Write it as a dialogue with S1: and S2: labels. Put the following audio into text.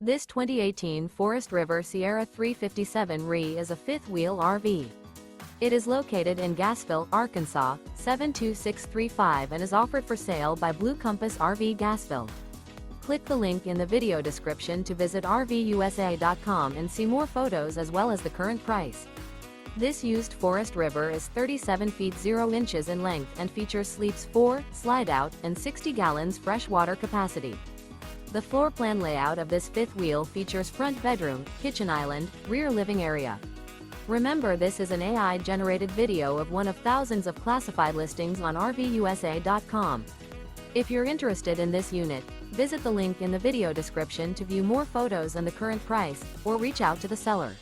S1: This 2018 Forest River Sierra 357 RE is a fifth-wheel RV. It is located in Gassville, Arkansas, 72635 and is offered for sale by Blue Compass RV Gassville. Click the link in the video description to visit RVUSA.com and see more photos as well as the current price. This used Forest River is 37 feet 0 inches in length and features sleeps 4, slide-out, and 60 gallons fresh water capacity. The floor plan layout of this fifth wheel features front bedroom, kitchen island, rear living area. Remember, this is an AI-generated video of one of thousands of classified listings on RVUSA.com. If you're interested in this unit, visit the link in the video description to view more photos and the current price, or reach out to the seller.